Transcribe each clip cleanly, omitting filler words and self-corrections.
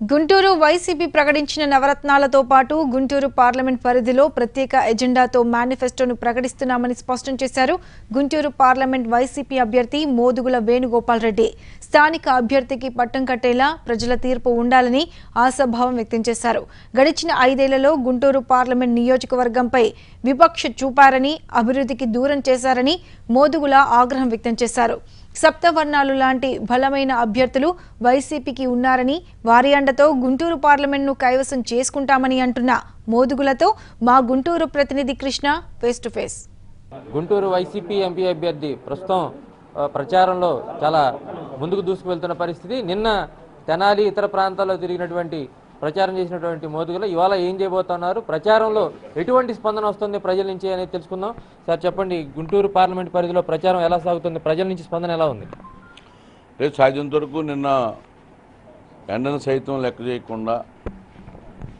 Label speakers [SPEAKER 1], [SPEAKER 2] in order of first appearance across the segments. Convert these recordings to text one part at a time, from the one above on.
[SPEAKER 1] Guntur YCP ప్రకటించిన నవరత్నాలతో పాటు Guntur parliament పరిధిలో ప్రత్యేక ఎజెండాతో మేనిఫెస్టోను ప్రకటిస్తున్నామని స్పష్టం చేశారు. గుంటూరు పార్లమెంట్ వైసీపీ అభ్యర్థి మోదుగుల వేణుగోపాల్ రెడ్డి స్థానిక అభ్యర్థికి పట్టం కట్టేలా ప్రజల తీర్పు ఉండాలని ఆశాభావం వ్యక్తం చేశారు. గడిచిన 5 ఏళ్లలో గుంటూరు పార్లమెంట్ నియోజకవర్గంపై వివక్ష చూపారని, అభివృద్ధికి దూరం చేశారని మోదుగుల ఆగ్రహం వ్యక్తం చేశారు. సప్తవర్ణాలు లాంటి బలమైన అభ్యర్థులు వైసీపీకి ఉన్నారని, వారి అండతో గుంటూరు పార్లమెంట్ను కైవసం చేసుకుంటామని అంటున్న మోదుగులతో మా గుంటూరు ప్రతినిధి Krishna face to face.
[SPEAKER 2] Guntur YCP MP అభ్యర్థి ప్రస్తుతం ప్రచారంలో చాలా ముందుకు దూసుకువెళ్తున్న పరిస్థితి. నిన్న తెనాలి ఇతర ప్రాంతాల్లో తిరిగినటువంటి ప్రచారం చేసినటువంటి మోదుగుల ఇవాళ ఏం చేయబోతున్నారు, ప్రచారంలో ఎటువంటి స్పందన వస్తుంది ప్రజల నుంచి అనేది తెలుసుకుందాం. సార్ చెప్పండి, గుంటూరు పార్లమెంట్ పరిధిలో ప్రచారం ఎలా సాగుతుంది, ప్రజల నుంచి స్పందన ఎలా ఉంది?
[SPEAKER 3] రేపు సాయంత్రం వరకు నిన్న ఎండను సైతం లెక్క చేయకుండా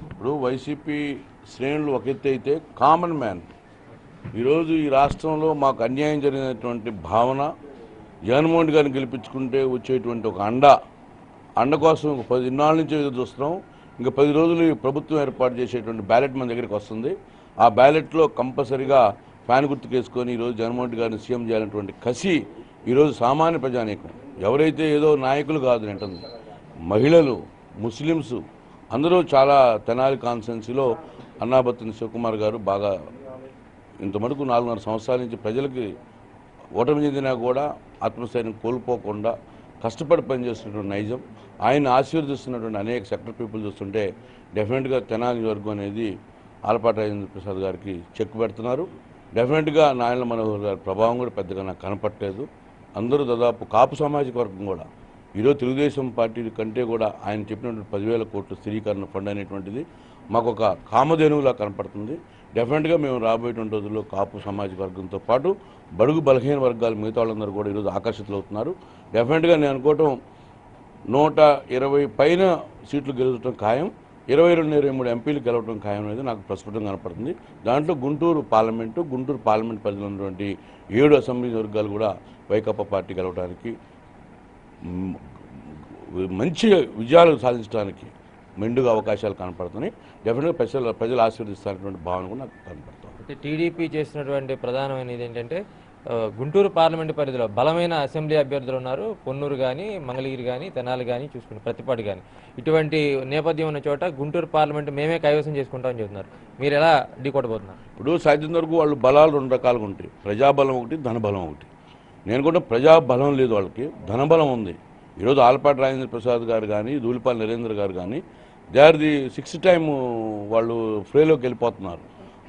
[SPEAKER 3] ఇప్పుడు వైసీపీ శ్రేణులు ఒక ఎత్తు అయితే కామన్ మ్యాన్ ఈరోజు ఈ రాష్ట్రంలో మాకు అన్యాయం జరిగినటువంటి భావన, జగన్మోహన్ రెడ్డి గారిని గెలిపించుకుంటే వచ్చేటువంటి ఒక అండ కోసం 10 నాళ్ళ నుంచి ఎదురు చూస్తున్నాం. ఇంకా 10 రోజులు ప్రభుత్వం ఏర్పాటు చేసేటువంటి బ్యాలెట్ మన దగ్గరికి వస్తుంది. ఆ బ్యాలెట్లో కంపల్సరీగా ఫ్యాన్ గుర్తుకు వేసుకొని ఈరోజు జగన్మోహన్ రెడ్డి గారిని సీఎం చేయాలనేటువంటి కసి ఈరోజు సామాన్య ప్రజానీకం, ఎవరైతే ఏదో నాయకులు కాదు అంటుంది, మహిళలు, ముస్లిమ్స్ అందరూ చాలా తెనాలి కాన్స్టిట్యున్సీలో అన్నాబత్తుని శివకుమార్ గారు బాగా ఇంతమటుకు 4.5 సంవత్సరాల నుంచి ప్రజలకి ఓటమి చెందినా కూడా ఆత్మస్థైర్యం కోల్పోకుండా కష్టపడి పనిచేస్తున్నటువంటి నైజం, ఆయన ఆశీర్వదిస్తున్నటువంటి అనేక సెక్టర్ పీపుల్ చూస్తుంటే డెఫినెట్గా తెనాలి వర్గం అనేది ఆలపాటి రాజేంద్ర ప్రసాద్ గారికి చెక్ పెడుతున్నారు. డెఫినెట్గా నారాయణ మనోహర్ గారి ప్రభావం కూడా పెద్దగా నాకు కనపట్టలేదు. అందరూ దాదాపు కాపు సామాజిక వర్గం కూడా ఈరోజు తెలుగుదేశం పార్టీ కంటే కూడా ఆయన చెప్పినటువంటి 10,000 కోట్ల స్థిరీకరణ ఫండ్ అనేటువంటిది మాకు ఒక కామధేనువులా కనపడుతుంది. డెఫినెట్గా మేము రాబోయేటువంటి రోజుల్లో కాపు సామాజిక వర్గంతో పాటు బడుగు బలహీన వర్గాలు మిగతా వాళ్ళందరూ కూడా ఈరోజు ఆకర్షితులవుతున్నారు. డెఫినెట్గా నేను అనుకోవటం 120 పైన సీట్లు గెలవటం ఖాయం, 22-23 ఎంపీలు గెలవటం ఖాయం అనేది నాకు ప్రస్ఫుటంగా కనపడుతుంది. దాంట్లో గుంటూరు పార్లమెంట్ పరిధిలో ఉన్నటువంటి 7 అసెంబ్లీ వర్గాలు కూడా వైకాపా పార్టీ గెలవడానికి, మంచి విజయాలు సాధించడానికి మెండుగా అవకాశాలు కనపడుతున్నాయి. డెఫినెట్గా ప్రజలు ఆశీర్వదిస్తారనేటువంటి భావన కూడా నాకు కనపడుతుంది.
[SPEAKER 2] టీడీపీ చేసినటువంటి ప్రధానమైనది ఏంటంటే గుంటూరు పార్లమెంటు పరిధిలో బలమైన అసెంబ్లీ అభ్యర్థులు ఉన్నారు. పొన్నూరు కానీ, మంగళగిరి కానీ, తెనాలి కానీ చూసుకుంటే ప్రతిపాడు కానీ, ఇటువంటి నేపథ్యం ఉన్న చోట గుంటూరు పార్లమెంటు మేమే కైవసం చేసుకుంటామని చెప్తున్నారు. మీరు ఎలా ఢీకొట్టబోతున్నారు?
[SPEAKER 3] ఇప్పుడు సాధ్యం వరకు వాళ్ళు బలాలు 2 రకాలుగా ఉంటాయి, ప్రజాబలం ఒకటి, ధనబలం ఒకటి. నేను కూడా ప్రజాబలం లేదు, వాళ్ళకి ధనబలం ఉంది. ఈరోజు ఆలపాటి రాజేంద్ర ప్రసాద్ గారు కానీ, ధూళిపాల నరేంద్ర గారు కానీ they are the 6th time వాళ్ళు ఫ్రీలోకి వెళ్ళిపోతున్నారు.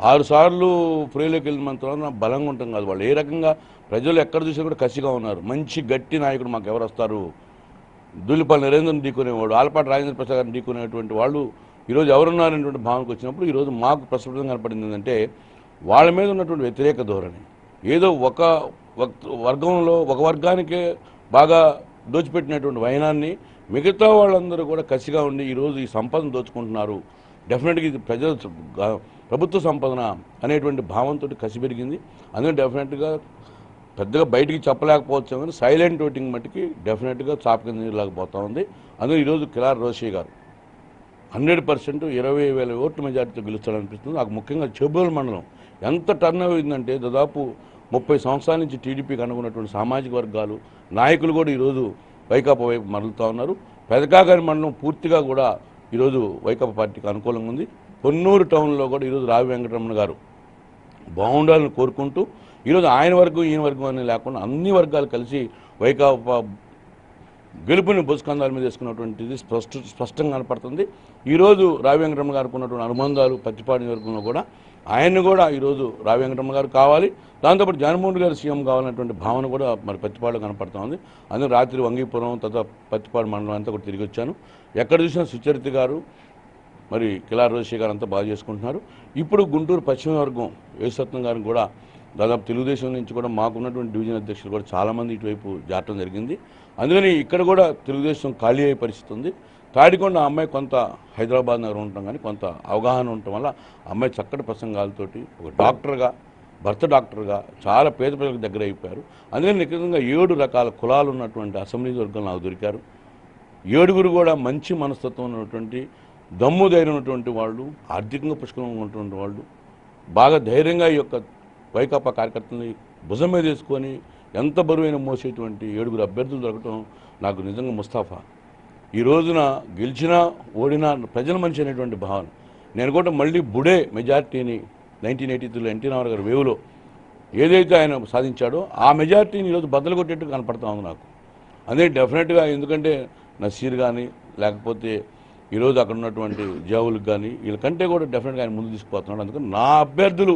[SPEAKER 3] 6 సార్లు ఫ్రీలోకి వెళ్ళిన తర్వాత బలంగా ఉంటాం కాదు, వాళ్ళు ఏ రకంగా ప్రజలు ఎక్కడ చూసినా కూడా కసిగా ఉన్నారు. మంచి గట్టి నాయకుడు మాకు ఎవరు వస్తారు, ధూళిపాల నరేంద్రని ఢీకొనేవాడు, ఆలపాటి రాజేంద్ర ప్రసాద్ గారిని ఢీకొనేటువంటి వాళ్ళు ఈరోజు ఎవరున్నారనేటువంటి భావనకు వచ్చినప్పుడు ఈరోజు మాకు ప్రస్ఫుటంగా కనపడింది ఏంటంటే వాళ్ళ మీద ఉన్నటువంటి వ్యతిరేక ధోరణి. ఏదో ఒక వర్గంలో ఒక వర్గానికే బాగా దోచిపెట్టినటువంటి వైనాన్ని మిగతా వాళ్ళందరూ కూడా కసిగా ఉండి ఈరోజు ఈ సంపదను దోచుకుంటున్నారు. డెఫినెట్గా ఇది ప్రభుత్వ సంపదన అనేటువంటి భావంతో కసి పెరిగింది. అందుకని డెఫినెట్గా పెద్దగా బయటికి చెప్పలేకపోవచ్చు కానీ సైలెంట్ ఓటింగ్ మట్టికి డెఫినెట్గా చాప కింద నీళ్ళకపోతూ ఉంది. అందులో ఈరోజు కిలార్ రోషి గారు 100% 20,000 ఓట్ల మెజార్టీతో గెలుస్తాడనిపిస్తుంది. నాకు ముఖ్యంగా చెబుల మండలం ఎంత టర్న్ అయిందంటే దాదాపు 30 సంవత్సరాల నుంచి టీడీపీకి అనుకున్నటువంటి సామాజిక వర్గాలు నాయకులు కూడా ఈరోజు వైకాపా వైపు మరలుతూ ఉన్నారు. పెదకాగాని మండలం పూర్తిగా కూడా ఈరోజు వైకాపా పార్టీకి అనుకూలంగా ఉంది. పొన్నూరు టౌన్లో కూడా ఈరోజు రావి వెంకటరమణ గారు బాగుండాలని కోరుకుంటూ ఈరోజు ఆయన వర్గం ఈయన వర్గం అని లేకుండా అన్ని వర్గాలు కలిసి వైకాపా గెలుపుని బుస్కందాల మీద వేసుకున్నటువంటిది స్పష్టంగా కనపడుతుంది. ఈరోజు రావి వెంకటరమణ గారికి ఉన్నటువంటి అనుబంధాలు ప్రతిపాడు వర్గంలో కూడా ఆయన్ని కూడా ఈరోజు రావి వెంకటరమణ గారు కావాలి, దాంతోపాటు జగన్మోహన్ రెడ్డి గారు సీఎం కావాలన్నటువంటి భావన కూడా మరి ప్రతిపాడులో కనపడుతూ ఉంది. అందులో రాత్రి వంగీపురం తర్వాత ప్రతిపాడు మండలం అంతా కూడా తిరిగి వచ్చాను. ఎక్కడ చూసినా సుచరిత గారు మరి కిలార్ రోషి గారు అంతా బాగా చేసుకుంటున్నారు. ఇప్పుడు గుంటూరు పశ్చిమ వర్గం యేసత్నం గారిని కూడా దాదాపు తెలుగుదేశం నుంచి కూడా మాకున్నటువంటి డివిజన్ అధ్యక్షులు కూడా చాలామంది ఇటువైపు జారటం జరిగింది. అందుకని ఇక్కడ కూడా తెలుగుదేశం ఖాళీ అయ్యే పరిస్థితి ఉంది. తాడికొండ అమ్మాయి కొంత హైదరాబాద్ నగరం ఉండటం కానీ కొంత అవగాహన ఉండటం వల్ల అమ్మాయి చక్కటి ప్రసంగాలతోటి ఒక డాక్టర్గా, భర్త డాక్టర్గా చాలా పేద ప్రజలకు దగ్గర అయిపోయారు. అందుకని నిజంగా 7 రకాల కులాలు ఉన్నటువంటి అసెంబ్లీ వర్గం నాకు దొరికారు. ఏడుగురు కూడా మంచి మనస్తత్వం ఉన్నటువంటి దమ్ము ధైర్యం ఉన్నటువంటి వాళ్ళు, ఆర్థికంగా పుష్కలంగా ఉన్నటువంటి వాళ్ళు, బాగా ధైర్యంగా ఈ యొక్క వైకాపా కార్యకర్తల్ని భుజం మీద వేసుకొని ఎంత బరువైన మోసేటువంటి ఏడుగురు అభ్యర్థులు దొరకటం నాకు నిజంగా ముస్తాఫా. ఈ రోజున గెలిచినా ఓడినా ప్రజల మనిషి అనేటువంటి భావన. నేను కూడా మళ్ళీ బుడే మెజార్టీని 1983లో ఎన్టీ రామారావు గారి వేవ్లో ఏదైతే ఆయన సాధించాడో ఆ మెజార్టీని ఈరోజు బద్దలు కొట్టేట్టు కనపడతా ఉంది నాకు. అదే డెఫినెట్గా, ఎందుకంటే నసీర్ కానీ లేకపోతే ఈరోజు అక్కడ ఉన్నటువంటి జావులకు కానీ వీళ్ళకంటే కూడా డెఫినెట్గా ఆయన ముందు తీసుకుపోతున్నాడు. అందుకని నా అభ్యర్థులు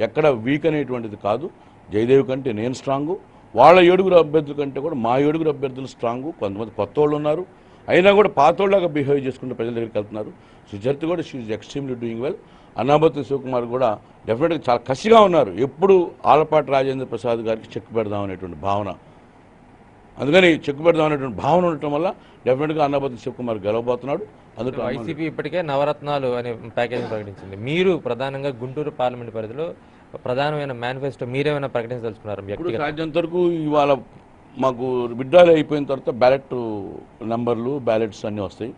[SPEAKER 3] ఎక్కడ వీక్ అనేటువంటిది కాదు. జయదేవ్ కంటే నేను స్ట్రాంగు, వాళ్ళ ఏడుగురు అభ్యర్థుల కంటే కూడా మా ఏడుగురు అభ్యర్థులు స్ట్రాంగు. కొంతమంది కొత్త వాళ్ళు ఉన్నారు, అయినా కూడా పాతోళ్ళలాగా బిహేవ్ చేసుకుంటూ ప్రజల దగ్గరికి వెళ్తున్నారు. సుచరిత కూడా she extremely doing well. Annabatti Shivakumar కూడా డెఫినెట్గా చాలా కసిగా ఉన్నారు. ఎప్పుడు ఆలపాటి రాజేంద్ర ప్రసాద్ గారికి చెక్ పెడదాం అనేటువంటి భావన, అందుకని చెక్ పెడదాం అనేటువంటి భావన ఉండటం వల్ల డెఫినెట్గా అన్నాబత్తి శివకుమార్ గెలవబోతున్నాడు. అందుకే
[SPEAKER 2] వైసీపీ ఇప్పటికే నవరత్నాలు అనే ప్యాకేజీ ప్రకటించింది. మీరు ప్రధానంగా గుంటూరు పార్లమెంట్ పరిధిలో ప్రధానమైన మేనిఫెస్టో మీరేమైనా ప్రకటించదలుచుకున్నారు?
[SPEAKER 3] సాధ్యంత వరకు ఇవాళ మాకు విడ్డాలు అయిపోయిన తర్వాత బ్యాలెట్ నెంబర్లు బ్యాలెట్స్ అన్నీ వస్తాయి.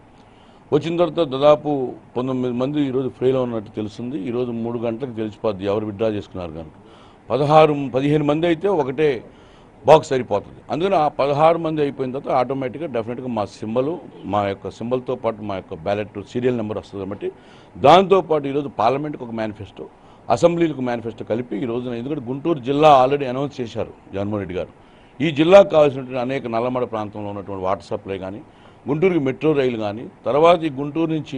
[SPEAKER 3] వచ్చిన తర్వాత దాదాపు 19 మంది ఈరోజు ఫ్రీలో ఉన్నట్టు తెలుస్తుంది. ఈరోజు 3 గంటలకు తెలిసిపోద్ది ఎవరు విడ్డ్రా చేసుకున్నారు కనుక. 15 మంది అయితే ఒకటే బాక్స్ సరిపోతుంది. అందుకని ఆ 16 మంది అయిపోయిన తర్వాత ఆటోమేటిక్గా డెఫినెట్గా మా సింబల్, మా యొక్క సింబల్తో పాటు మా యొక్క బ్యాలెట్ సీరియల్ నెంబర్ వస్తుంది. కాబట్టి దాంతోపాటు ఈరోజు పార్లమెంట్కి ఒక మేనిఫెస్టో, అసెంబ్లీలకు మేనిఫెస్టో కలిపి ఈ రోజున, ఎందుకంటే గుంటూరు జిల్లా ఆల్రెడీ అనౌన్స్ చేశారు జగన్మోహన్ రెడ్డి గారు. ఈ జిల్లాకు కావాల్సినటువంటి అనేక నల్లమడ ప్రాంతంలో ఉన్నటువంటి వాటర్ సప్లై కానీ, గుంటూరుకి మెట్రో రైలు కానీ, తర్వాత ఈ గుంటూరు నుంచి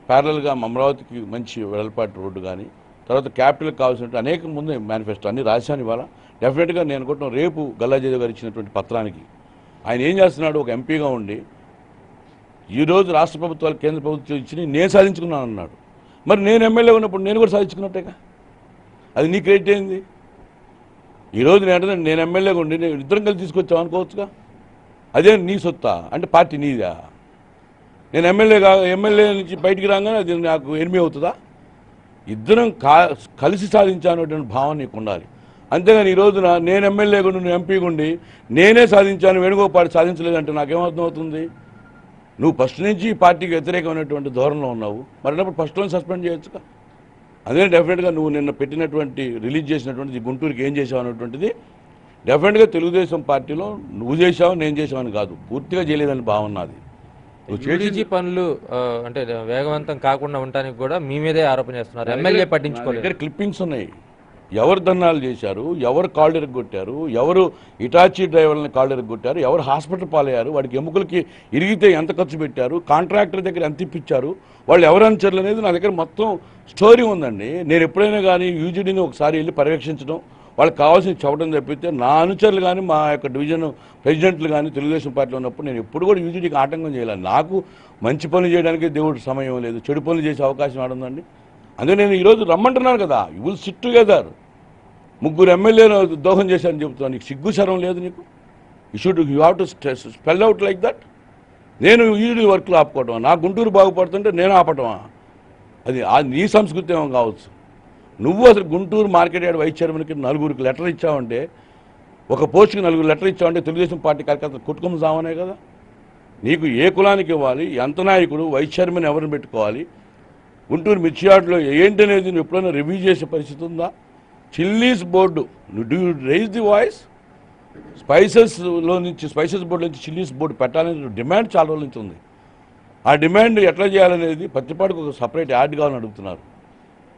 [SPEAKER 3] ప్యారలల్గా అమరావతికి మంచి వెడల్పాటి రోడ్డు కానీ, తర్వాత క్యాపిటల్కి కావాల్సినటువంటి అనేక ముందు మేనిఫెస్టో అన్ని రాశాను. ఇవాళ డెఫినెట్గా నేను అనుకుంటున్నాను రేపు గల్లాజేదేవ్ గారు ఇచ్చినటువంటి పత్రానికి ఆయన ఏం చేస్తున్నాడు, ఒక ఎంపీగా ఉండి ఈరోజు రాష్ట్ర ప్రభుత్వాలు కేంద్ర ప్రభుత్వం ఇచ్చి నేను సాధించుకున్నాను అన్నాడు. మరి నేను ఎమ్మెల్యే ఉన్నప్పుడు నేను కూడా సాధించుకున్నట్టేగా, అది నీ క్రెడిట్ ఏంది? ఈరోజు నేను ఎమ్మెల్యేగా ఉండి నేను ఇద్దరం కలిసి తీసుకొచ్చావు అనుకోవచ్చుగా, అదే నీ సొత్తా అంటే పార్టీ నీదా? నేను ఎమ్మెల్యే నుంచి బయటికి రాగానే అది నాకు ఎనిమి అవుతుందా? ఇద్దరం కలిసి సాధించానటువంటి భావన నీకు ఉండాలి. అంతేగాని ఈ రోజున నేను ఎమ్మెల్యేగా ఉండి నువ్వు ఎంపీగా ఉండి నేనే సాధించాను, వేణుగోపాల్ సాధించలేదంటే నాకేమర్థం అవుతుంది? నువ్వు ఫస్ట్ నుంచి ఈ పార్టీకి వ్యతిరేకమైనటువంటి ధోరణిలో ఉన్నావు. మరినప్పుడు ఫస్ట్లోనే సస్పెండ్ చేయొచ్చుగా. అదే డెఫినెట్గా నువ్వు నిన్న పెట్టినటువంటి రిలీజ్ చేసినటువంటి గుంటూరుకి ఏం చేసావు అనేటువంటిది డెఫినెట్గా తెలుగుదేశం పార్టీలో నువ్వు చేసావు నేను చేసావని కాదు, పూర్తిగా చేయలేదని భావన నాది.
[SPEAKER 2] యూడీజీ పనులు అంటే వేగవంతం కాకుండా ఉండడానికి కూడా మీ మీదే ఆరోపణ చేస్తున్నారు. ఎమ్మెల్యే పట్టించుకోలేదు.
[SPEAKER 3] క్లిప్పింగ్స్ ఉన్నాయి. ఎవరు ధర్నాలు చేశారు, ఎవరు కాళ్ళు ఎరగొట్టారు, ఎవరు ఇటాచీ డ్రైవర్లని కాళ్ళు ఎరగొట్టారు, ఎవరు హాస్పిటల్ పాలయ్యారు, వాడికి ఎముకలకి ఇరిగితే ఎంత ఖర్చు పెట్టారు, కాంట్రాక్టర్ దగ్గర ఎంత ఇప్పించారు, వాళ్ళు ఎవరు అనుచరులు అనేది నా దగ్గర మొత్తం స్టోరీ ఉందండి. నేను ఎప్పుడైనా కానీ యూజీడీని ఒకసారి వెళ్ళి పర్యవేక్షించడం, వాళ్ళకి కావాల్సిన చెప్పడం తప్పితే నా అనుచరులు కానీ మా యొక్క డివిజన్ ప్రెసిడెంట్లు కానీ తెలుగుదేశం పార్టీలో ఉన్నప్పుడు నేను ఎప్పుడు కూడా యూజీడీకి ఆటంకం చేయాలి. నాకు మంచి పనులు చేయడానికి దేవుడు సమయం లేదు, చెడు పనులు చేసే అవకాశం ఆడుందండి. అందుకే నేను ఈరోజు రమ్మంటున్నాను కదా, యూ విల్ సిట్ టుగెదర్. 3 ఎమ్మెల్యేలు దోహం చేశారని చెబుతాను, నీకు సిగ్గు శరం లేదు నీకు? You have to spell out like that. నేను యూజీడీ వర్క్లు ఆపుకోవటమా, నా గుంటూరు బాగుపడుతుంటే నేను ఆపటమా? అది నీ సంస్కృతి ఏమో కావచ్చు. నువ్వు అసలు గుంటూరు మార్కెట్ యార్డ్ వైస్ చైర్మన్కి 4 లెటర్ ఇచ్చావంటే, ఒక పోస్ట్కి 4 లెటర్ ఇచ్చావంటే తెలుగుదేశం పార్టీ కార్యకర్తలు కుటుంబం సామనే కదా. నీకు ఏ కులానికి ఇవ్వాలి, ఎంత నాయకుడు, వైస్ చైర్మన్ ఎవరిని పెట్టుకోవాలి, గుంటూరు మిర్చి యార్డ్లో ఏంటి అనేది నువ్వు ఎప్పుడైనా రివ్యూ చేసే పరిస్థితి ఉందా? Chillies board, do you raise the voice? Spices board నుంచి చిల్లీస్ బోర్డు పెట్టాలని డిమాండ్ చాలా రోజుల నుంచి ఉంది. ఆ డిమాండ్ ఎట్లా చేయాలనేది ప్రతిపాటికి ఒక సపరేట్ యాడ్ కావాలని అడుగుతున్నారు.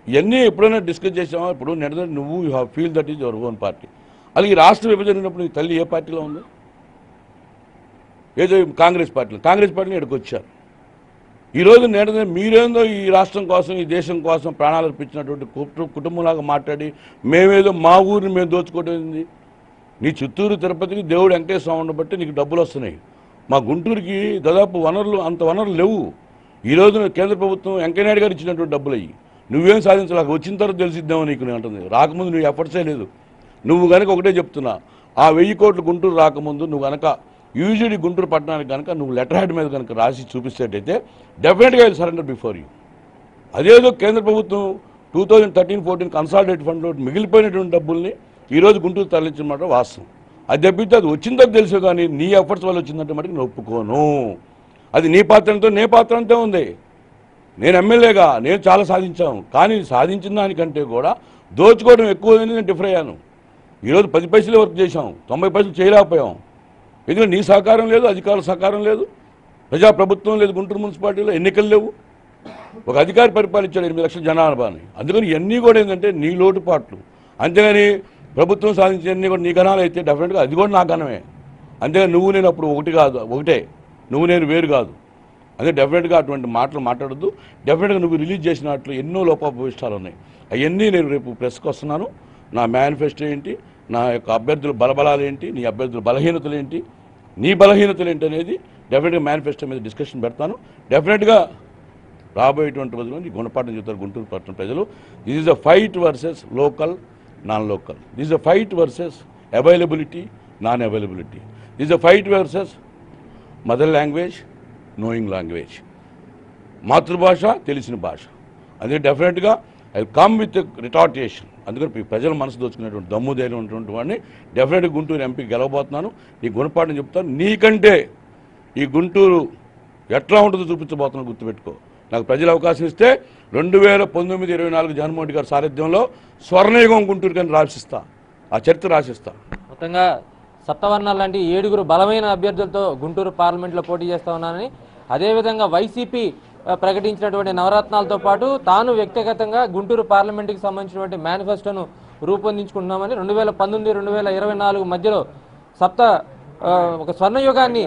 [SPEAKER 3] ఇవన్నీ ఎప్పుడైనా డిస్కస్ చేసామా? ఇప్పుడు నువ్వు you have feel that is your own party. అలాగే ఈ రాష్ట్ర విభజనప్పుడు నీ తల్లి ఏ పార్టీలో ఉంది? ఏదో కాంగ్రెస్ పార్టీని ఇక్కడికి వచ్చారు. ఈరోజు మీరేందో ఈ రాష్ట్రం కోసం, ఈ దేశం కోసం ప్రాణాలు అర్పించినటువంటి కుటుంబంలాగా మాట్లాడి మేమేదో మా ఊరిని మేము దోచుకోవడం. నీ చిత్తూరు తిరుపతికి దేవుడు వెంకటేశ్వర స్వామిని బట్టి నీకు డబ్బులు వస్తున్నాయి. మా గుంటూరుకి దాదాపు అంత వనరులు లేవు. ఈ రోజున కేంద్ర ప్రభుత్వం వెంకయ్యనాయుడు గారు ఇచ్చినటువంటి డబ్బులు అయ్యి నువ్వేం సాధించలేక వచ్చిన తర్వాత తెలిసిద్దామో నీకు నేను అంటుంది. రాకముందు నువ్వు ఎఫర్ట్సే లేదు. నువ్వు కనుక ఒకటే చెప్తున్నా, ఆ 1000 కోట్లు గుంటూరు రాకముందు నువ్వు కనుక యూజీడీ గుంటూరు పట్టణానికి కనుక నువ్వు లెటర్ హెడ్ మీద కనుక రాసి చూపిస్తేటైతే డెఫినెట్గా విల్ సరెండర్ బిఫోర్ యూ. అదేదో కేంద్ర ప్రభుత్వం 2013-14 కన్సాలిడేట్ ఫండ్లో మిగిలిపోయినటువంటి డబ్బుల్ని ఈరోజు గుంటూరు తరలించమాట వాస్తవం. అది తప్పితే అది వచ్చిందో తెలుసు, కానీ నీ ఎఫర్ట్స్ వల్ల వచ్చిందంటే మటుకు నేను ఒప్పుకోను. అది నీ పాత్రంతో నే పాత్రంతో ఉంది. నేను ఎమ్మెల్యేగా నేను చాలా సాధించాను, కానీ సాధించిన దానికంటే కూడా దోచుకోవడం ఎక్కువ నేను డిఫర్ అయ్యాను. ఈరోజు 10 పైసలు వర్క్ చేశాం, 90 పైసలు చేయలేకపోయాం. ఎందుకంటే నీ సహకారం లేదు, అధికారుల సహకారం లేదు, ప్రజాప్రభుత్వం లేదు, గుంటూరు మున్సిపాలిటీలో ఎన్నికలు లేవు, ఒక అధికారి పరిపాలించాడు 8 లక్షల జనాభాని. అందుకని ఇవన్నీ కూడా ఏంటంటే నీ లోటుపాట్లు. అంతేగాని ప్రభుత్వం సాధించేవన్నీ కూడా నీ గణాలు అయితే డెఫినెట్గా అది కూడా నా గణమే. అంతేగాని నువ్వు నేను అప్పుడు ఒకటే, నువ్వు నేను వేరు కాదు. అదే డెఫినెట్గా అటువంటి మాటలు మాట్లాడద్దు. డెఫినెట్గా నువ్వు రిలీజ్ చేసినట్లు ఎన్నో లోపభూయిష్టాలు ఉన్నాయి. అవన్నీ నేను రేపు ప్రెస్కి వస్తున్నాను. నా మేనిఫెస్టో ఏంటి, నా యొక్క అభ్యర్థుల బలబలాలు ఏంటి, నీ అభ్యర్థుల బలహీనతలు ఏంటి, నీ బలహీనతలు ఏంటి అనేది డెఫినెట్గా మేనిఫెస్టో మీద డిస్కషన్ పెడతాను. డెఫినెట్గా రాబోయేటువంటి రోజుల్లో నీ గుణపాఠం చెప్తారు గుంటూరు పట్టణ ప్రజలు. This is a fight versus local non local. This is a fight versus availability non availability. This is a fight versus mother language knowing language. మాతృభాష తెలిసిన భాష. అందుకే డెఫినెట్గా ఐ కమ్ విత్ రిటార్టేషన్. అందుకని ప్రజల మనసు దోచుకునేటువంటి దమ్ము ధైర్యం ఉన్నటువంటి వాడిని డెఫినెట్గా గుంటూరు ఎంపీ గెలవబోతున్నాను. నీ గుణపాఠం చెప్తాను. నీకంటే ఈ గుంటూరు ఎట్లా ఉంటుందో చూపించబోతున్నాను, గుర్తుపెట్టుకో. నాకు ప్రజలు అవకాశం ఇస్తే 2019-24 జగన్మోహన్ రెడ్డి గారి సారథ్యంలో స్వర్ణయుగం గుంటూరు కానీ రాసిస్తా, ఆ చరిత్ర రాసిస్తా.
[SPEAKER 2] మొత్తంగా సప్తవర్ణాలు లాంటి 7 బలమైన అభ్యర్థులతో గుంటూరు పార్లమెంట్లో పోటీ చేస్తా ఉన్నానని, అదేవిధంగా వైసీపీ ప్రకటించినటువంటి నవరత్నాలతో పాటు తాను వ్యక్తిగతంగా గుంటూరు పార్లమెంటుకి సంబంధించినటువంటి మేనిఫెస్టోను రూపొందించుకుంటున్నామని 2019-2024 మధ్యలో ఒక స్వర్ణయుగాన్ని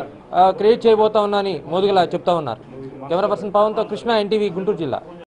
[SPEAKER 2] క్రియేట్ చేయబోతా ఉన్నానని మోదుగుల చెప్తా ఉన్నారు. కెమెరా పర్సన్ పవన్తో కృష్ణ, ఎన్టీవీ, గుంటూరు జిల్లా.